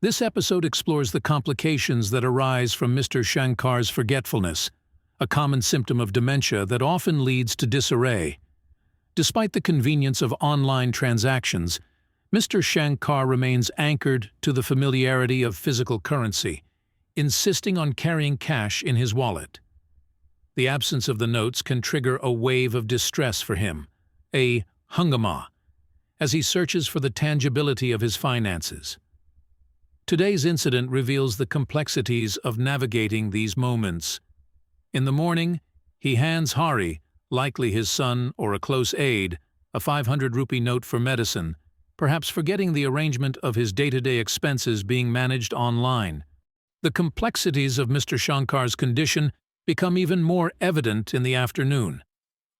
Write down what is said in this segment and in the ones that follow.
This episode explores the complications that arise from Mr. Shankar's forgetfulness, a common symptom of dementia that often leads to disarray. Despite the convenience of online transactions, Mr. Shankar remains anchored to the familiarity of physical currency, insisting on carrying cash in his wallet. The absence of the notes can trigger a wave of distress for him, a hungama, as he searches for the tangibility of his finances. Today's incident reveals the complexities of navigating these moments. In the morning, he hands Hari, likely his son or a close aide, a 500 rupee note for medicine, perhaps forgetting the arrangement of his day-to-day expenses being managed online. The complexities of Mr. Shankar's condition become even more evident in the afternoon.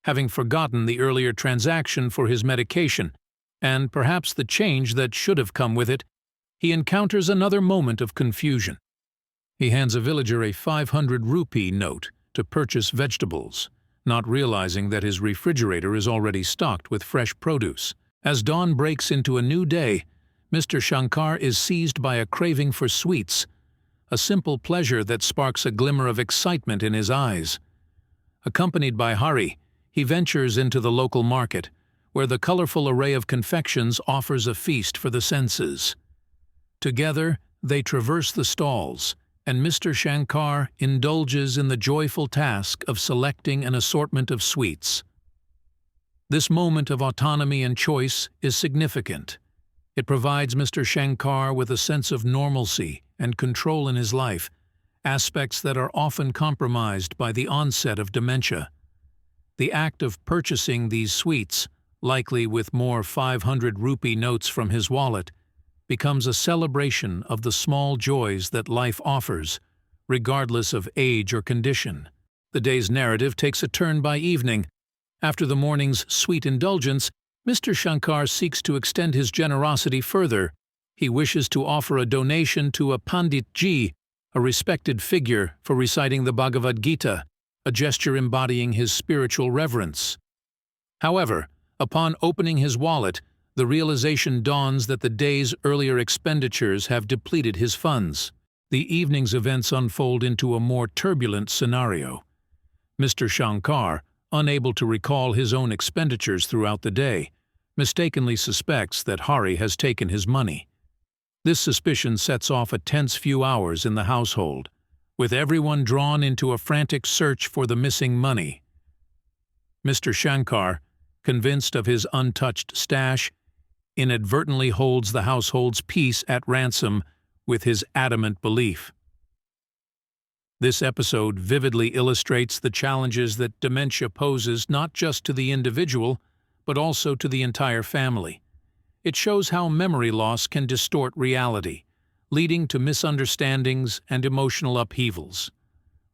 Having forgotten the earlier transaction for his medication, and perhaps the change that should have come with it, he encounters another moment of confusion. He hands a villager a 500 rupee note to purchase vegetables, not realizing that his refrigerator is already stocked with fresh produce. As dawn breaks into a new day, Mr. Shankar is seized by a craving for sweets, a simple pleasure that sparks a glimmer of excitement in his eyes. Accompanied by Hari, he ventures into the local market, where the colorful array of confections offers a feast for the senses. Together, they traverse the stalls, and Mr. Shankar indulges in the joyful task of selecting an assortment of sweets. This moment of autonomy and choice is significant. It provides Mr. Shankar with a sense of normalcy and control in his life, aspects that are often compromised by the onset of dementia. The act of purchasing these sweets, likely with more 500 rupee notes from his wallet, becomes a celebration of the small joys that life offers, regardless of age or condition. The day's narrative takes a turn by evening. After the morning's sweet indulgence, Mr. Shankar seeks to extend his generosity further. He wishes to offer a donation to a Pandit Ji, a respected figure, for reciting the Bhagavad Gita, a gesture embodying his spiritual reverence. However, upon opening his wallet, the realization dawns that the day's earlier expenditures have depleted his funds. The evening's events unfold into a more turbulent scenario. Mr. Shankar, unable to recall his own expenditures throughout the day, mistakenly suspects that Hari has taken his money. This suspicion sets off a tense few hours in the household, with everyone drawn into a frantic search for the missing money. Mr. Shankar, convinced of his untouched stash, inadvertently holds the household's peace at ransom with his adamant belief. This episode vividly illustrates the challenges that dementia poses not just to the individual, but also to the entire family. It shows how memory loss can distort reality, leading to misunderstandings and emotional upheavals.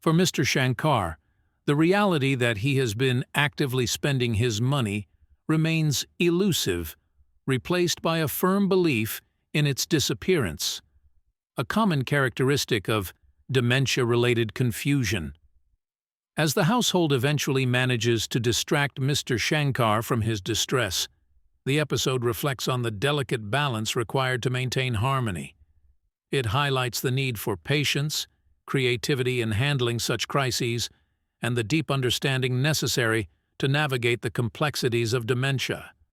For Mr. Shankar, the reality that he has been actively spending his money remains elusive, replaced by a firm belief in its disappearance, a common characteristic of dementia-related confusion. As the household eventually manages to distract Mr. Shankar from his distress, the episode reflects on the delicate balance required to maintain harmony. It highlights the need for patience, creativity in handling such crises, and the deep understanding necessary to navigate the complexities of dementia.